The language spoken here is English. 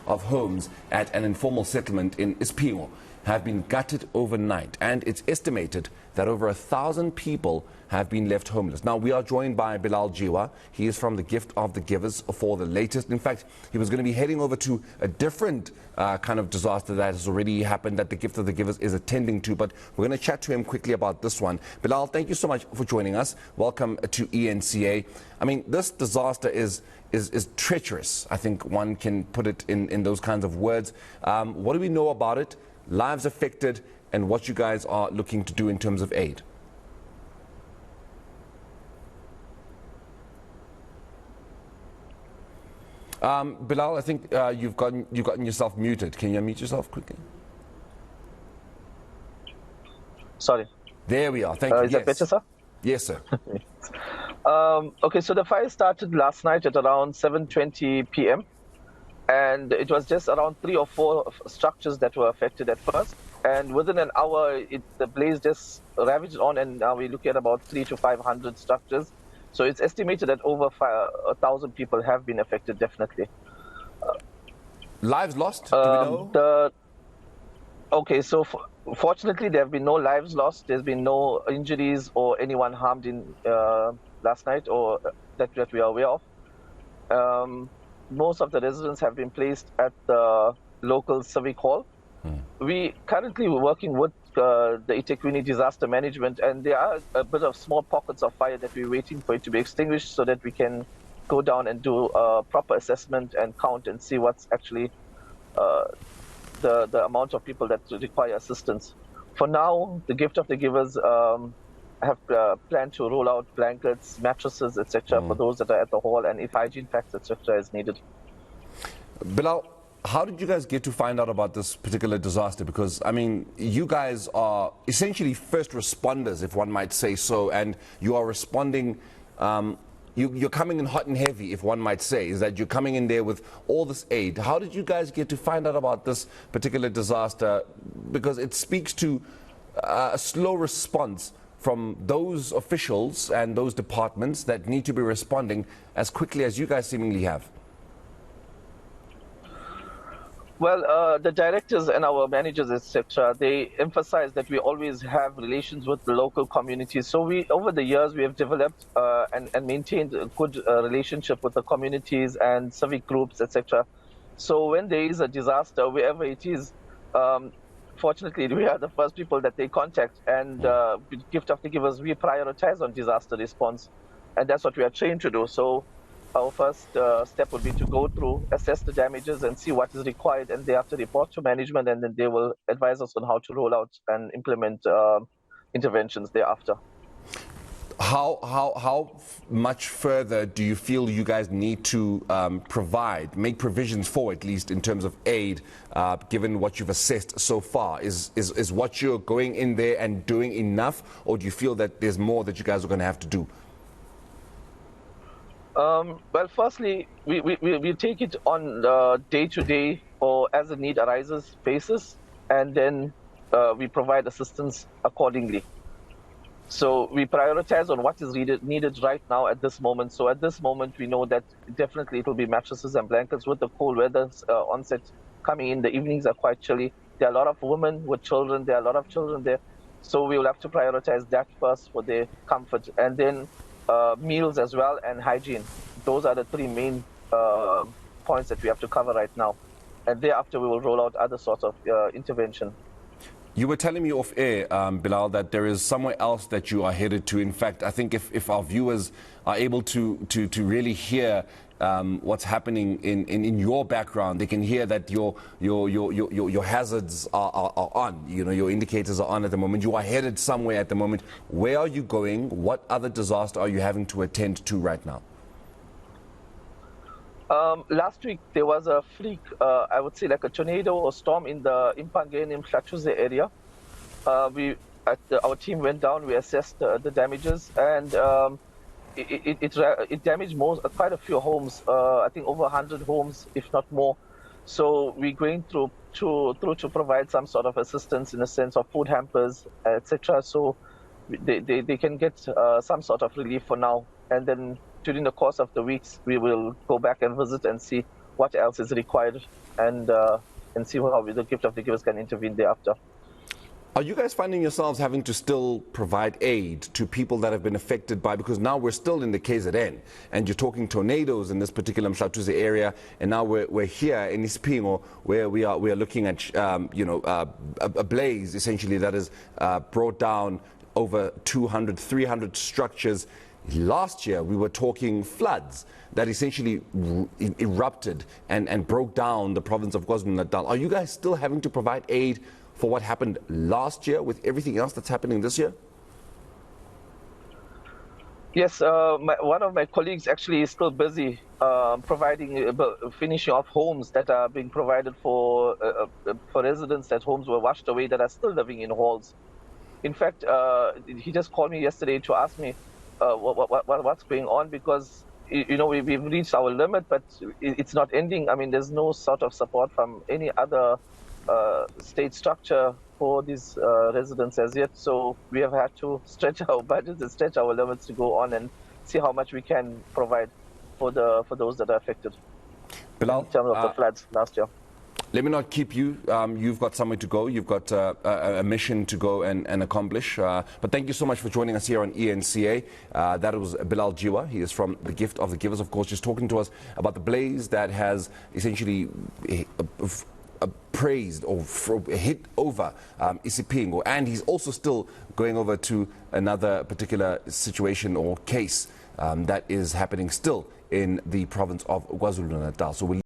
of homes at an informal settlement in Isipingo have been gutted overnight, and it's estimated that over 1,000 people have been left homeless. Now, we are joined by Bilall Jeewa. He is from the Gift of the Givers for the latest. In fact, he was going to be heading over to a different kind of disaster that has already happened that the Gift of the Givers is attending to, but we're going to chat to him quickly about this one. Bilall, thank you so much for joining us. Welcome to ENCA. I mean, this disaster is treacherous. I think one can put it in those kinds of words. What do we know about it? Lives affected, and what you guys are looking to do in terms of aid? Bilall, I think you've gotten yourself muted. Can you unmute yourself quickly? Sorry. There we are. Thank you. Is that better, sir? Yes, sir. Okay, so the fire started last night at around 7:20 p.m. and it was just around 3 or 4 structures that were affected at first. And within an hour, the blaze just ravaged on, and now we look at about 300 to 500 structures. So it's estimated that over 1,000 people have been affected, definitely. Lives lost? Do we know? Okay, so fortunately, there have been no lives lost. There's been no injuries or anyone harmed in last night, or that we are aware of. Most of the residents have been placed at the local civic hall. We currently were working with the eThekwini disaster management, and there are a bit of small pockets of fire that we're waiting for it to be extinguished so that we can go down and do a proper assessment and count and see what's actually the amount of people that require assistance. For now, the Gift of the Givers have planned to roll out blankets, mattresses, etc. for those that are at the hall, and if hygiene packs, etc. is needed. Bilall, how did you guys get to find out about this particular disaster? Because, I mean, you guys are essentially first responders, if one might say so, and you are responding, you're coming in hot and heavy, if one might say, is that you're coming in there with all this aid. How did you guys get to find out about this particular disaster? Because it speaks to a slow response from those officials and those departments that need to be responding as quickly as you guys seemingly have. Well, the directors and our managers, etc., they emphasize that we always have relations with the local communities. So over the years, we have developed and maintained a good relationship with the communities and civic groups, etc. So when there is a disaster, wherever it is, fortunately, we are the first people that they contact. And with Gift of the Givers, we prioritize on disaster response. And that's what we are trained to do. So our first step would be to go through, assess the damages and see what is required, and thereafter report to management, and then they will advise us on how to roll out and implement interventions thereafter. How much further do you feel you guys need to make provisions for, at least in terms of aid, given what you've assessed so far? Is what you're going in there and doing enough, or do you feel that there's more that you guys are going to have to do? Well, firstly, we take it on day-to-day or as a need arises basis, and then we provide assistance accordingly. So we prioritize on what is needed right now at this moment. So at this moment, we know that definitely it will be mattresses and blankets. With the cold weather onset coming in, the evenings are quite chilly. There are a lot of women with children. There are a lot of children there. So we will have to prioritize that first for their comfort. And then meals as well, and hygiene. Those are the 3 main points that we have to cover right now. And thereafter, we will roll out other sorts of intervention. You were telling me off air, Bilall, that there is somewhere else that you are headed to. In fact, I think if our viewers are able to really hear what's happening in your background, they can hear that your hazards are on. You know, your indicators are on at the moment. You are headed somewhere at the moment. Where are you going? What other disaster are you having to attend to right now? Last week there was a freak, I would say like a tornado or storm in the Impangeni and Mhlathuze area. Our team went down, we assessed the damages, and it damaged quite a few homes. I think over 100 homes, if not more. So we're going through to provide some sort of assistance in the sense of food hampers, etc. So they can get some sort of relief for now, and then during the course of the weeks we will go back and visit and see what else is required, and see how the gift of the givers can intervene thereafter. Are you guys finding yourselves having to still provide aid to people that have been affected by, because now we're still in the KZN and you're talking tornadoes in this particular Mhlathuze area, and now we're here in Isipingo where we are looking at a blaze essentially that has brought down over 200, 300 structures. Last year we were talking floods that essentially erupted and broke down the province of KwaZulu-Natal. Are you guys still having to provide aid for what happened last year with everything else that's happening this year? Yes, one of my colleagues actually is still busy finishing off homes that are being provided for residents, that homes were washed away, that are still living in halls. In fact, he just called me yesterday to ask me what's going on, because we've reached our limit, but it's not ending. I mean, there's no sort of support from any other state structure for these residents as yet. So we have had to stretch our budgets and stretch our limits to go on and see how much we can provide for those that are affected. Bilall, in terms of the floods last year. Let me not keep you. You've got somewhere to go. You've got a mission to go and accomplish. But thank you so much for joining us here on ENCA. That was Bilall Jeewa. He is from the Gift of the Givers, of course, just talking to us about the blaze that has essentially praised or hit over Isipingo, and he's also still going over to another particular situation or case that is happening still in the province of KwaZulu-Natal. So